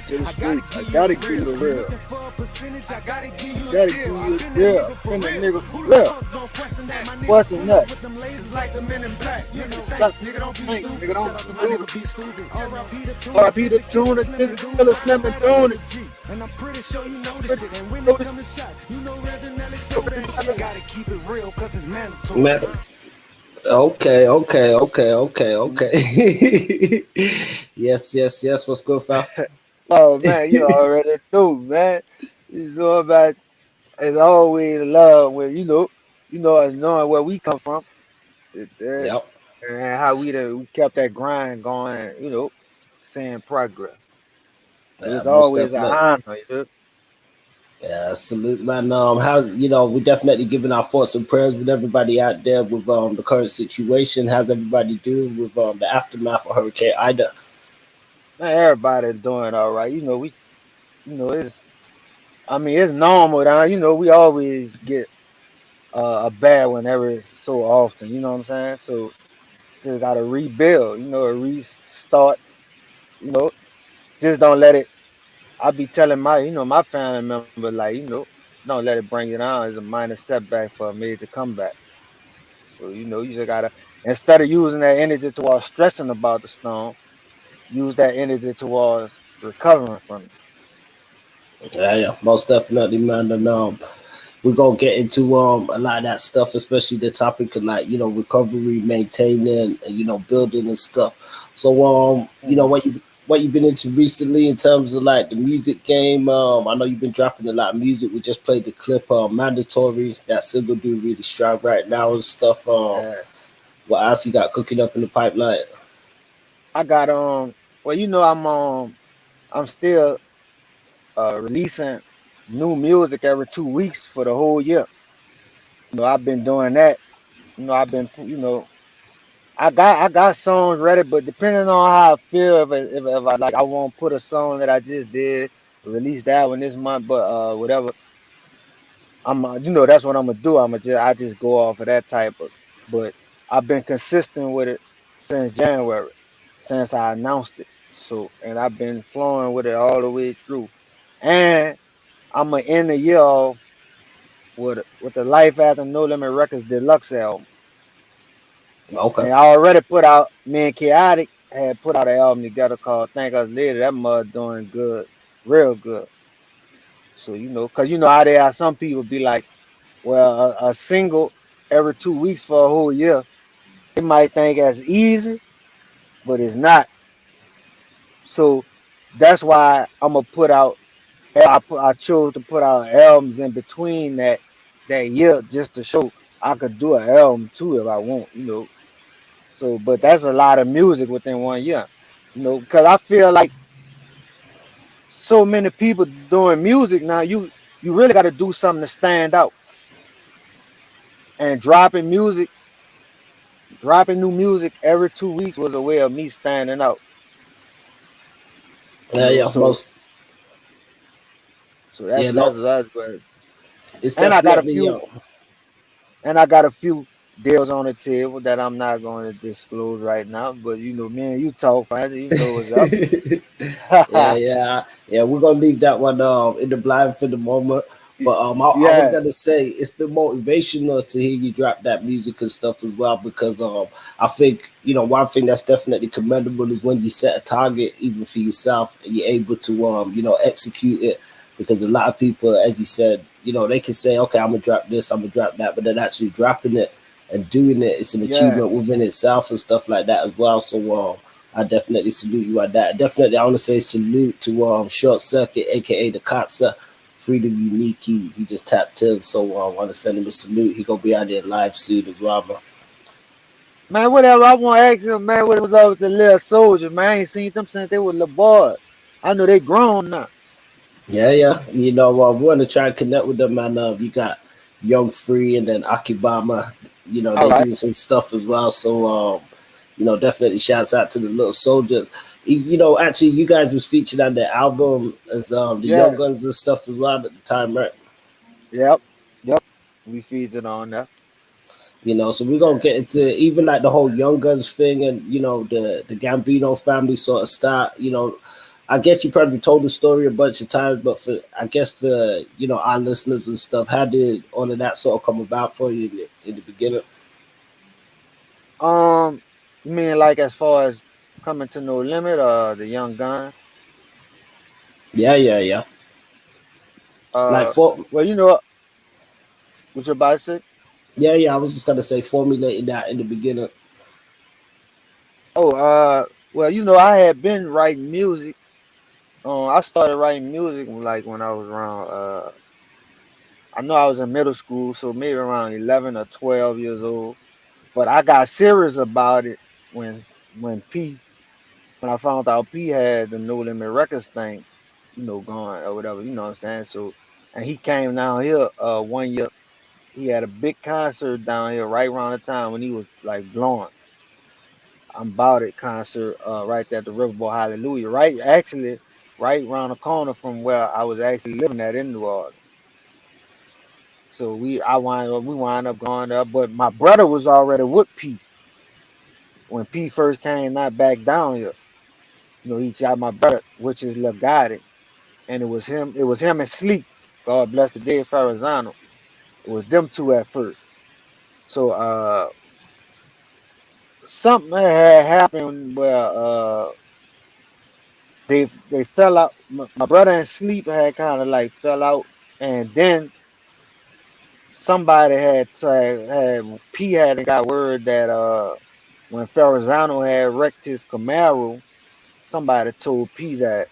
to the streets. I gotta give you the real. Gotta give you the real. Send a nigga for real. What's the nut? Stop. Nigga, don't stupid. RIP the tuna, this is killer slamming tuna. And I'm pretty sure you know this shit. And when it comes to shot, you know Reginelli do this shit. Gotta keep it real, cause it's mandatory. Okay. yes. What's good, fam? Oh man, you already know, man. You know about it's always love when us knowing where we come from. Yep. And how we kept that grind going, seeing progress. Yeah, It's most always an definitely. honor, Yeah, salute, man. How we definitely giving our thoughts and prayers with everybody out there with the current situation. How's everybody doing with the aftermath of Hurricane Ida? Man, everybody's doing all right. It's it's normal now. We always get a bad one every so often. You know what I'm saying? So just gotta rebuild. A restart. You know, just don't let it. I be telling my family member like, don't let it bring you down. It's a minor setback for a major comeback. So you just gotta instead of using that energy towards stressing about the storm, use that energy towards recovering from it. Yeah, most definitely, man. And we're gonna get into a lot of that stuff, especially the topic of like recovery, maintaining, and building and stuff. So Mhm. what you've been into recently in terms of like the music game. I know you've been dropping a lot of music. We just played the clip, mandatory. That single doing really strong right now and stuff. Yeah. What else you got cooking up in the pipeline? I got well I'm still releasing new music every 2 weeks for the whole year. I've been doing that. I've been I got songs ready, but depending on how I feel, if I like, I won't put a song that I just did release that one this month. But whatever, that's what I'm gonna do. I just go off of that type of. But I've been consistent with it since January, since I announced it. So and I've been flowing with it all the way through. And I'm gonna end the year off with the Life After No Limit Records deluxe album. Okay. And I already put out, me and Chaotic had put out an album together called Thank Us Later. That mud doing good, real good. So, because how there are some people be like, well, a single every 2 weeks for a whole year, they might think that's easy, but it's not. So that's why I'm gonna put out. I chose to put out albums in between that year just to show I could do an album too if I want. So, but that's a lot of music within 1 year. Because I feel like so many people doing music now. You really got to do something to stand out. And dropping new music every 2 weeks was a way of me standing out. Yeah, So yeah, that's what. it's And I got a definitely few and I got a few deals on the table that I'm not going to disclose right now. But me and you talk, fine. You know what's up. yeah. We're gonna leave that one in the blind for the moment. But I was Yeah, gonna say it's been motivational to hear you drop that music and stuff as well because I think one thing that's definitely commendable is when you set a target even for yourself and you're able to execute it because a lot of people, as you said, they can say okay, I'm gonna drop this, I'm gonna drop that, but then actually dropping it and doing it, it's an yeah, achievement within itself and stuff like that as well. So I definitely salute you at that. Definitely, I want to say salute to Short Circuit, aka the Katsa, Freedom Unique. He just tapped in, so I want to send him a salute. He gonna be out there live soon as well, man. man. Whatever. I want to ask him, man. What was up with the little soldier, man? I ain't seen them since they were little boys. I know they grown now. Yeah. We want to try and connect with them, man. We got Young Free and then Akibama. All They right. doing some stuff as well. So definitely shouts out to the little soldiers. Actually, you guys was featured on the album as the Young Yeah. Guns and stuff as well at the time, right? Yep. Yep. We feeds it on there. So we're gonna Yeah. get into even like the whole Young Guns thing and the Gambino family sort of start, I guess you probably told the story a bunch of times, but for I guess for our listeners and stuff, how did all of that sort of come about for you in the beginning? Um, you mean like as far as coming to No Limit or the Young Guns? Yeah, yeah, yeah. Like Uh, for well, you know what you about to say? yeah, yeah. I was just gonna say formulating that in the beginning. Oh, well, I had been writing music. I started writing music like when I was around. I know I was in middle school, so maybe around 11 or 12 years old. But I got serious about it when when P when I found out P had the No Limit Records thing, going or whatever. You know what I'm saying? So, and he came down here one year. He had a big concert down here right around the time when he was like blowing. I'm About It concert right there at the Riverboat Hallelujah. Right, actually, right around the corner from where I was actually living at in New Orleans. So we wind up going there. But my brother was already with P when P first came not back down here. He shot my brother, which is Lil Gotti, and it was him and Sleep. God bless the dead Farazano. It was them two at first. So something had happened where they fell out. My brother and Sleep had kind of like fell out, and then somebody had P had got word that when Farazano had wrecked his Camaro, somebody told P that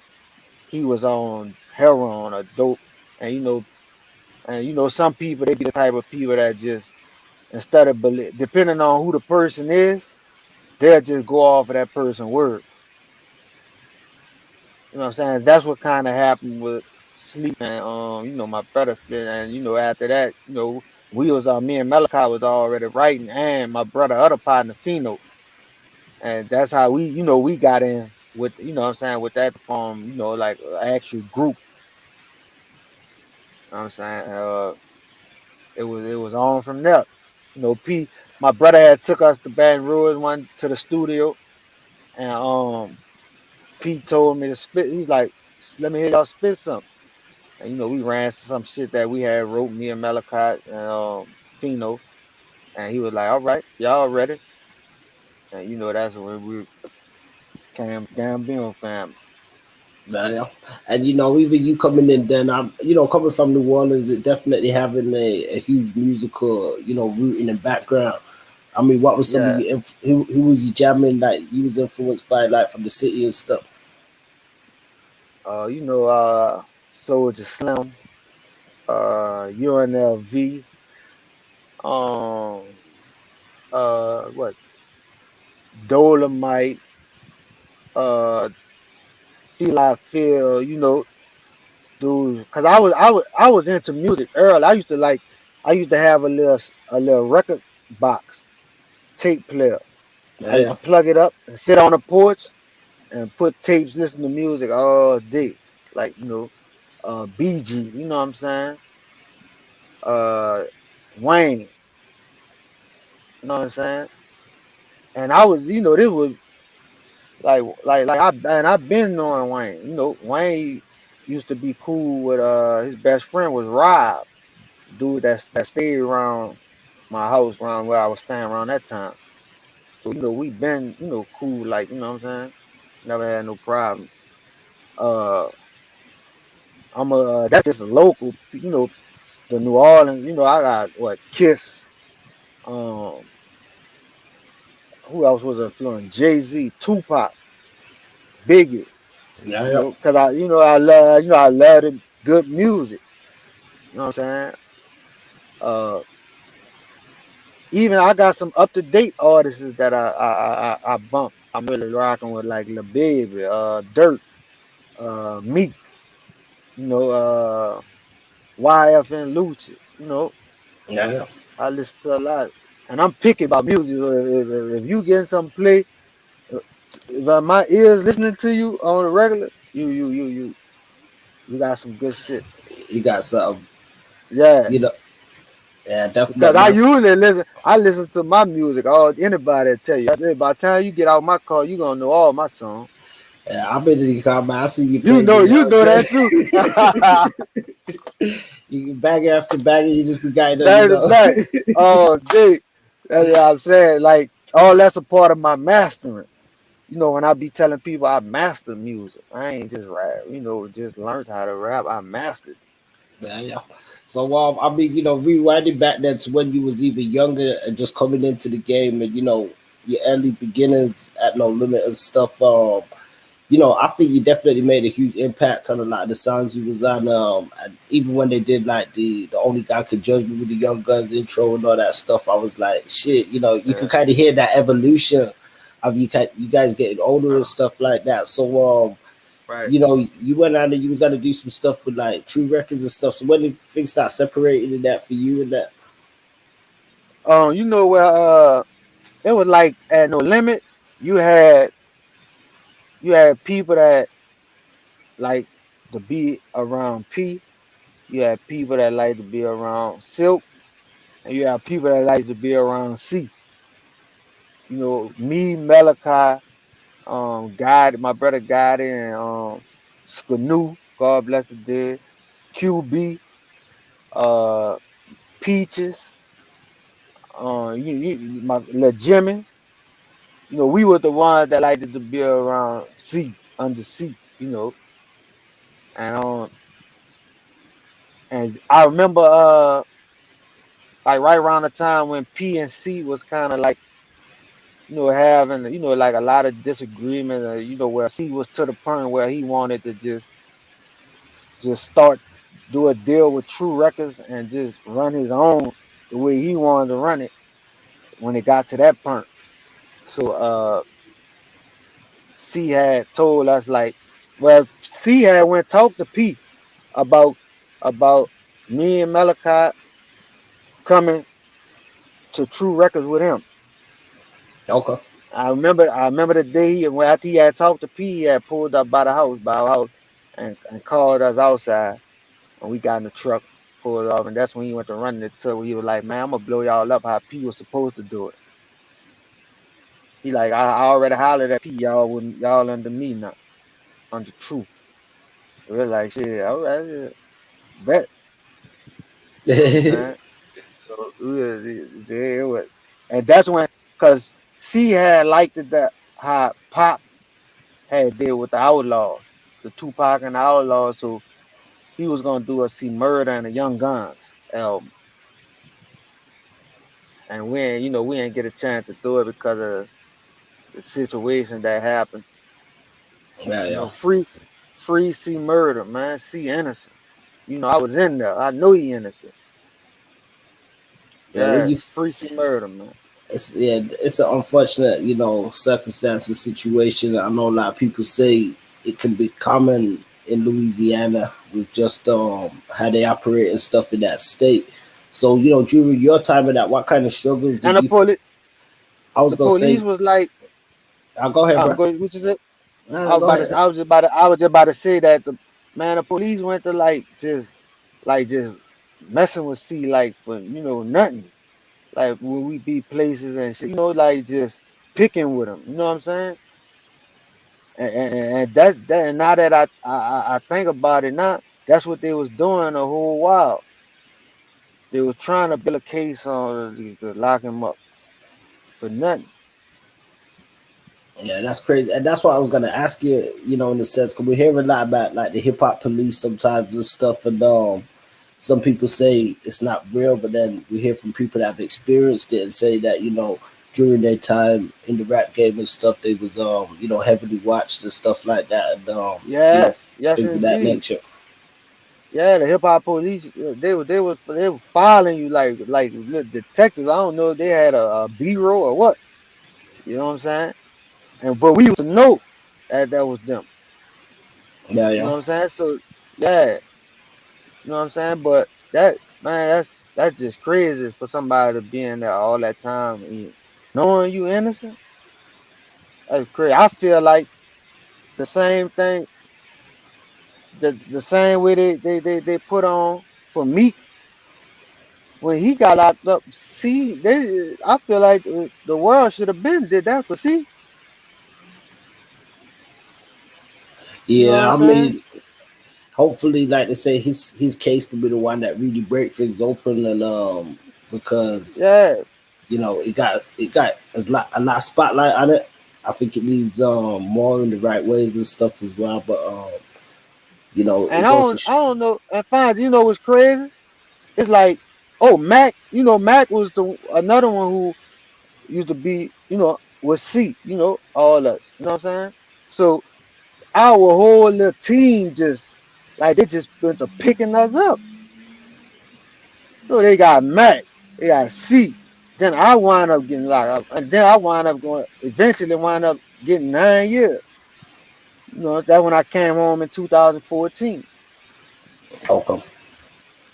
he was on heroin or dope, and some people they be the type of people that just instead of depending on who the person is, they'll just go off of that person's word. You know what I'm saying? That's what kind of happened with Sleep and my brother split, and after that, we was me and Malachi was already writing, and my brother other partner Pheno, and that's how we got in with what I'm saying with that form, like an actual group. You know what I'm saying? It was on from there. P, my brother had took us to Baton Rouge one to the studio, and Pete told me to spit. He's like, "Let me hear y'all spit something." And we ran some shit that we had wrote me and Malachi and Pheno, and he was like, "All right, y'all ready?" And that's when we came Gambino Family. Yeah. And even you coming in, then I'm coming from New Orleans, it definitely having a huge musical rooting and background. I mean, what was some of Yeah, your who was you jamming that you was influenced by, like from the city and stuff? Soldier Slim, UNLV, um, what Dolomite, uh, Feel I Feel, dude, cause I was into music early. I used to have a little record box tape player. Yeah, I used yeah, to plug it up and sit on the porch and put tapes, listen to music all day. Like, BG, you know what I'm saying? Uh Wayne, you know what I'm saying? And I was, this was I've been knowing Wayne. Wayne used to be cool with his best friend was Rob, dude that stayed around my house around where I was staying around that time. So, we been, cool, like, you know what I'm saying? Never had no problem. Uh that's just a local, the New Orleans, I got what Kiss, um, who else was influenced? Jay-Z, Tupac, Biggie, yeah, yeah. cause I love the good music. You know what I'm saying? Uh Even I got some up to date artists that I bump. I'm really rocking with like Lil Baby, Dirt, Meek, you know, YF and Lucci. Yeah, yeah. I listen to a lot, and I'm picky about music. If you getting some play, uh, if my ears listening to you on the regular, you got some good shit. You got something, Yeah, you know. Yeah, because definitely. I usually listen. I listen to my music. Anybody tell you. By the time you get out my car, you gonna know all my songs. Yeah, I've been in the car, man. I see you You play know, the you know that too. you bag after bag, you just be guiding them, That is that. Oh, dude. That's what I'm saying. Like, all that's a part of my mastering. You know, when I be telling people I master music, I ain't just rap. You know, just learned how to rap. I mastered. Yeah, yeah. So, I mean, rewinding back then to when you was even younger and just coming into the game, and your early beginnings at No Limit and stuff. I think you definitely made a huge impact on a lot of the songs you was on. And even when they did like the only guy could judge me with the Young Guns intro and all that stuff, I was like, shit. You could Yeah, kind of hear that evolution of you guys getting older and stuff like that. So, right. you went out and you was gonna do some stuff with like True Records and stuff. So when did things start separating in that for you and that? You know where it was like at No Limit, you had you had people that like to be around P. You had people that like to be around Silk, and you have people that like to be around C. You know, me, Malachi, God, my brother Gotti, and Skanu, God bless the dead, QB, uh, Peaches, my little Jimmy. You know, we were the ones that liked to be around C, under C. You know, and and I remember like right around the time when P and C was kind of like having like a lot of disagreement. Where C was to the point where he wanted to just start do a deal with True Records and just run his own the way he wanted to run it when it got to that point. So C had told us like, well, C had went talk to P about about me and Malachi coming to True Records with him. Okay. I remember the day when after he had talked to P, he had pulled up by our house, and called us outside, and we got in the truck, pulled off, and that's when he went to running it to where he was like, "Man, I'm gonna blow y'all up how P was supposed to do it." He like, I already hollered at P, y'all wouldn't, y'all under me now, under True. We're like, shit, all right, yeah, bet. You know what I'm saying? So it was, and that's when, cause C had liked it that how Pop had did with the Outlaws, the Tupac and the Outlaws. So he was gonna do a See Murder and the Young Guns album, and we ain't get a chance to do it because of the situation that happened. Yeah, You yeah. know, free See Murder, man, see innocent. I was in there. I know he innocent. Yeah, when Yeah, you free See Murder, man. it's an unfortunate, circumstance and situation. I know a lot of people say it can be common in Louisiana with just how they operate and stuff in that state. So, during your time in that, what kind of struggles And did you I was the gonna police say, was like, I'll go ahead, bro. go, what you said? Nah, go ahead. I was just about to say that the police went to just messing with C like for nothing. Like when we be places and shit, like just picking with them. You know what I'm saying? And that's that. And now that I think about it, now that's what they was doing the whole while. They was trying to build a case on to lock him up for nothing. Yeah, that's crazy, and that's why I was gonna ask you. In the sense, because we hear a lot about like the hip hop police sometimes and stuff, and some people say it's not real, but then we hear from people that have experienced it and say that during their time in the rap game and stuff, they was heavily watched and stuff like that, and Yeah, yes things of that indeed. nature. Yeah, the hip hop police, they were following you like little detectives. I don't know if they had a bureau or what. You know what I'm saying? And but we used to know that that was them. Yeah, You know yeah, what I'm saying? So yeah, you know what I'm saying? But that man, that's just crazy for somebody to be in there all that time and knowing you innocent. That's crazy. I feel like the same thing, the same way they put on for Meek when he got locked up. See, I feel like the world should have been did that for see. You know what Yeah, I'm I saying? mean, hopefully, like they say, his case could be the one that really break things open, and because Yeah. it got a lot of spotlight on it. I think it needs more in the right ways and stuff as well. But And it goes to I don't know. And fine, you know what's crazy? It's like, oh, Mac. You know, Mac was the another one who used to be, was C. All us. You know what I'm saying? So our whole little team just like they just went to picking us up. So they got Mac, they got C. Then I wind up getting locked up, and then I wind up going. Eventually, wind up getting 9 years. That when I came home in 2014. okay.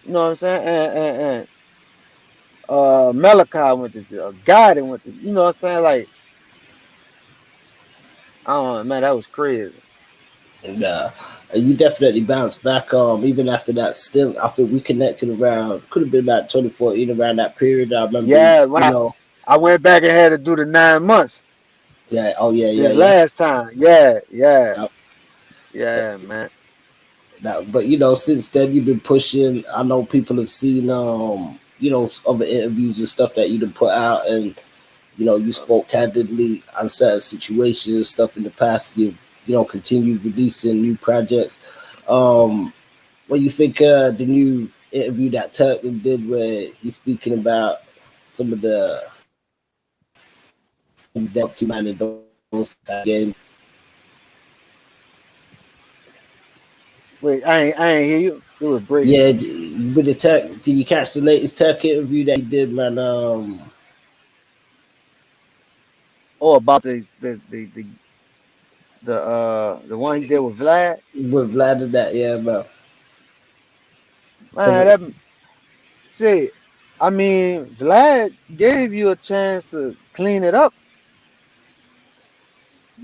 You know what I'm saying? And Malachi went to jail. God went to. You know what I'm saying? Like, I don't know, man. That was crazy. And you definitely bounced back. Even after that, still, I think we connected around. Could have been about 2014, around that period. I remember, Yeah, when I went back and had to do the 9 months yeah, oh yeah, yeah, this yeah. last time. Yeah, yeah, Yep. yeah, man. But since then you've been pushing. I know people have seen, other interviews and stuff that you done put out, and you spoke candidly on certain situations and stuff in the past. You've continued releasing new projects. What you think the new interview that Turkman did, where he's speaking about some of the things that up to man in those kind of games. Wait, I ain't hear you. It was breaking. Yeah, with the Turk, did you catch the latest Turk interview that he did, man? Oh, about the one he did with Vlad. With Vlad and that, yeah, man. Cause Man, that see, I mean, Vlad gave you a chance to clean it up.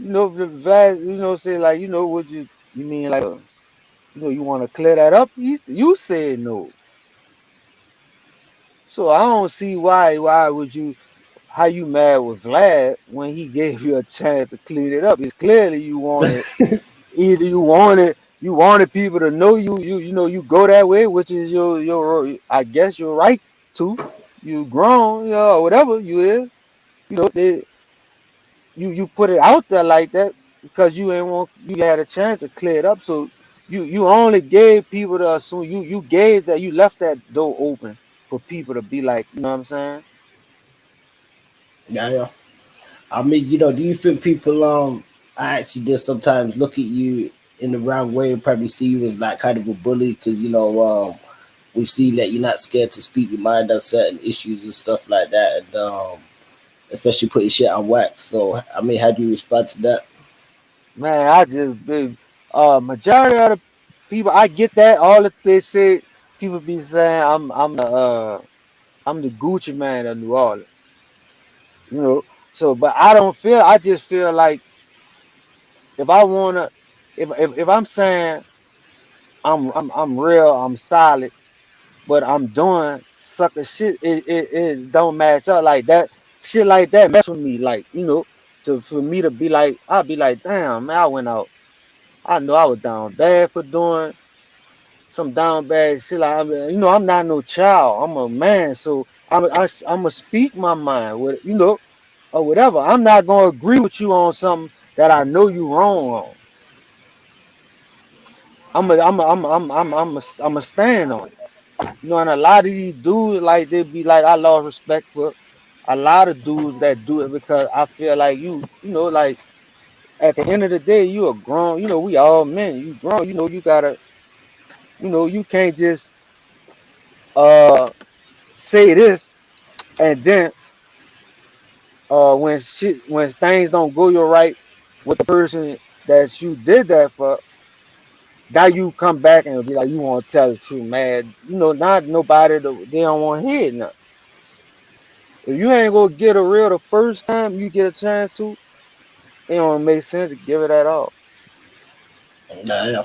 Vlad, say like, what you mean like, you want to clear that up? You said no. So I don't see why would you how you mad with Vlad when he gave you a chance to clean it up? It's clearly you wanted either you wanted people to know you go that way, which is your I guess your right to. You grown, or whatever you is. They, you put it out there like that because you ain't want you had a chance to clear it up. So you only gave people to assume you gave that you left that door open for people to be like, you know what I'm saying? yeah, yeah. I mean, do you think people I actually did sometimes look at you in the wrong way and probably see you as like kind of a bully because we've seen that you're not scared to speak your mind on certain issues and stuff like that, and especially putting shit on wax. So, I mean, how do you respond to that? Man, I just been majority of the people I get that all that they say people be saying I'm the Gucci man of New Orleans, you know. So but I just feel like if I wanna if I'm saying I'm real, I'm solid, but I'm doing sucker shit, it don't match up like that. Shit like that mess with me, like, for me to be like, I'll be like, damn man, I went out. I know I was down bad for doing some down bad shit. Like, I'm not no child. I'm a man, so I'm gonna speak my mind with or whatever. I'm not gonna agree with you on something that I know you wrong on. I'm a stand on it. And a lot of these dudes, like they be like, I lost respect for a lot of dudes that do it because I feel like like at the end of the day, you are grown. We all men. You grown. You gotta. You can't just uh say this and then when things don't go your right with the person that you did that for, now you come back and be like you want to tell the truth, man. Not nobody they don't want to hear nothing. If you ain't gonna get a real the first time you get a chance to, it don't make sense to give it at all. Yeah, yeah.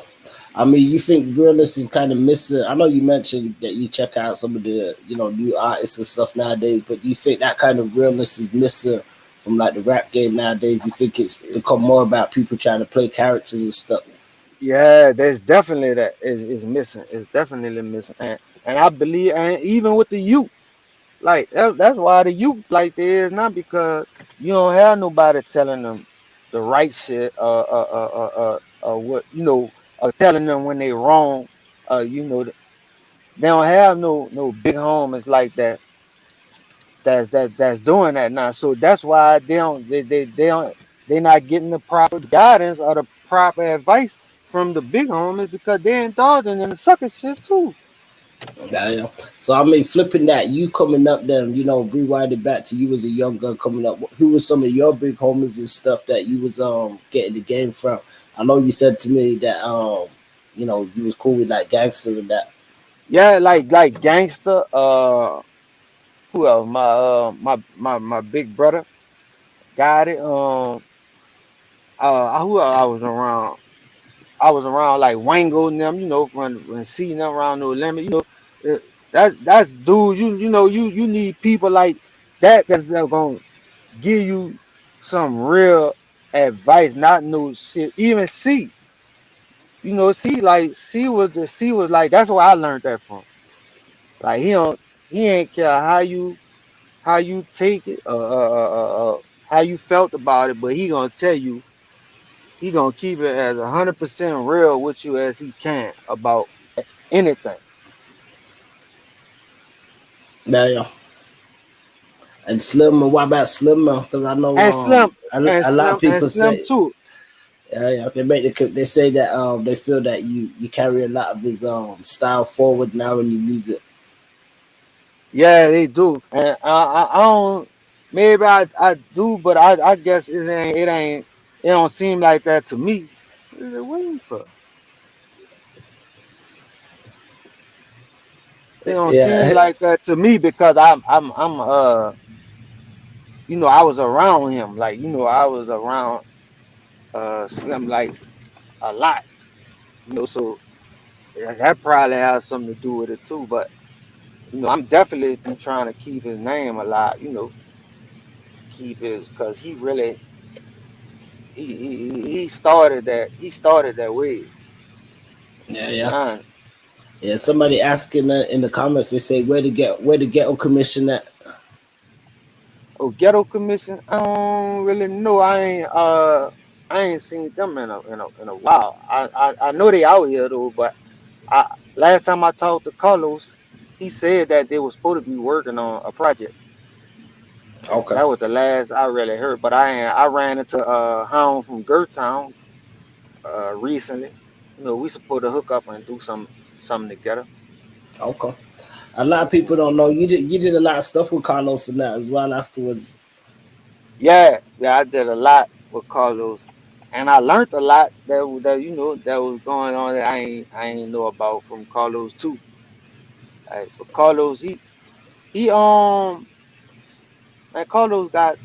I mean, you think realness is kind of missing? I know you mentioned that you check out some of the new artists and stuff nowadays, but do you think that kind of realness is missing from like the rap game nowadays? You think it's become more about people trying to play characters and stuff? Yeah, there's definitely that is missing. It's definitely missing, and I believe, and even with the youth, like that's why the youth like they is not because you don't have nobody telling them the right shit, what telling them when they wrong, they don't have no big homies like that that's doing that now. So that's why they not getting the proper guidance or the proper advice from the big homies because they indulging in the sucker shit too. Yeah, yeah. So I mean, flipping that, you coming up, then rewind it back to you as a young gun coming up. Who were some of your big homies and stuff that you was getting the game from? I know you said to me that you was cool with like gangster and that. Yeah, like gangster. Who else? My big brother got it. Who else I was around? I was around like Wango and them, from seeing them around no limit, Uh, that's dude. You need people like that that's gonna give you some real advice, not no shit. Even C was like that's where I learned that from. Like he ain't care how you take it, how you felt about it, but he gonna tell you he gonna keep it as 100% real with you as he can about anything. Yeah, yeah. And Slim, what about Slim? Because I know And Slim and a lot of Slim and people Slim say, too. yeah, yeah, they say that they feel that you carry a lot of his style forward now in your music. Yeah, they do. And I don't. Maybe I do, but I guess it don't seem like that to me. What is it waiting for? It don't seem Yeah, like that to me because I was around him. Like I was around Slim like a lot. So that probably has something to do with it too. But I'm definitely be trying to keep his name alive. Keep his because he really he started that way. yeah, To be yeah. honest. Yeah, somebody asking in the comments, they say where the ghetto commission at. Oh, ghetto commission. I don't really know. I ain't seen them in a while. I know they out here though, but last time I talked to Carlos, he said that they were supposed to be working on a project. Okay, That was the last I really heard. But I ran into Hound from Gertown recently. We supposed to hook up and do something together. okay. A lot of people So don't know you did a lot of stuff with Carlos and that as well afterwards. yeah, I did a lot with Carlos, and I learned a lot that was going on that I ain't know about from Carlos too. But Carlos, he man, Carlos got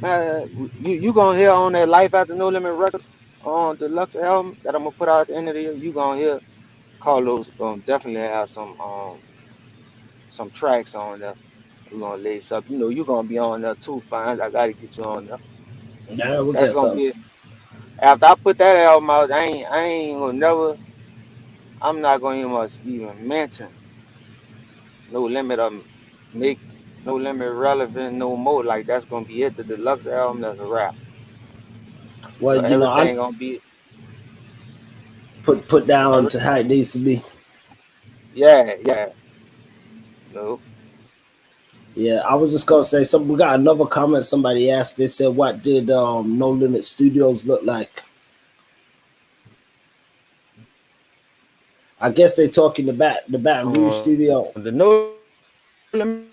man, you gonna hear on that Life After No Limit Records on deluxe album that I'm gonna put out at the end of the year. You gonna hear Carlos gonna definitely have some tracks on there. We're gonna lace up. You're gonna be on there too, fines. I gotta get you on there. Yeah, we'll That's get gonna something. be after I put that album out. I ain't gonna never. I'm not gonna even mention No Limit make No Limit relevant no more. Like that's gonna be it. The deluxe album, that's a wrap. Well, I Everything gonna be put down to how everything. it needs to be. Yeah. No. Yeah, I was just gonna say we got another comment somebody asked. They said, what did No Limit Studios look like? I guess they talking about the Baton Rouge studio. The No Limit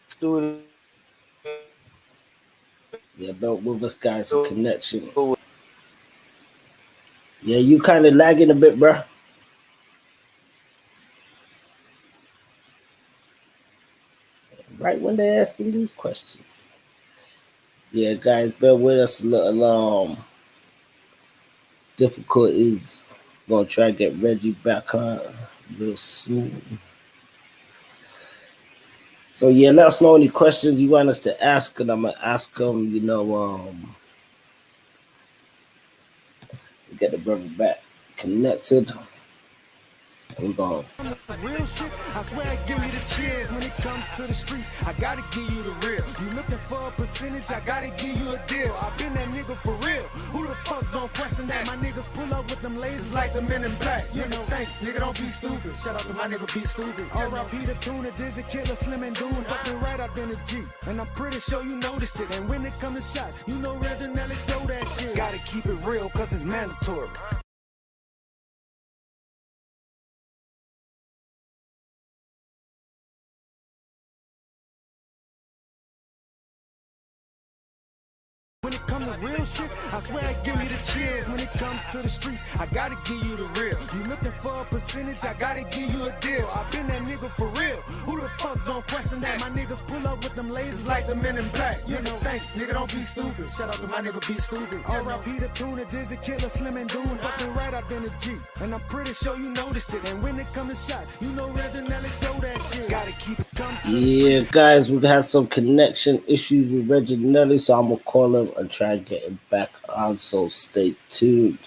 studio Yeah, but with us guys a was connection. Yeah, you kind of lagging a bit, bruh. Right when they're asking these questions. Yeah, guys, bear with us a little. Difficult is gonna try to get Reggie back on real soon. So yeah, let us know any questions you want us to ask, and I'm gonna ask them. Get the brother back connected. We're gone. Real shit, I swear I give you the cheers. When it comes to the streets, I gotta give you the real. You looking for a percentage, I gotta give you a deal. I've been that nigga for real. Who the fuck don't question that? My niggas pull up with them lasers like the Men in Black. You know, think, nigga, don't be stupid. Shout out to my nigga, be stupid. R.I.P. the Tuna, Dizzy Killer, Slim and Doom. Fucking right, I've been a G. And I'm pretty sure you noticed it. And when it come to shot, you know Reginelli throw that shit. Gotta keep it real, cause it's mandatory. When it comes to real shit, I swear I give you the cheers. When it comes to the streets, I gotta give you the real. You looking for a percentage, I gotta give you a deal. I've been that nigga for real. Who the fuck don't question that? My niggas pull up with them lasers like the Men in Black. You know, think, nigga, don't be stupid. Shout out to my nigga, be stupid. R.I.P. the Tuna, Dizzy Killer, Slim and Doom. Fucking right, I've been a G. And I'm pretty sure you noticed it. And when it comes to shot, you know Reginelli throw that shit. Gotta keep it coming. Yeah, guys, we have some connection issues with Reginelli, so I'm gonna call him and try and get him back on. So stay tuned.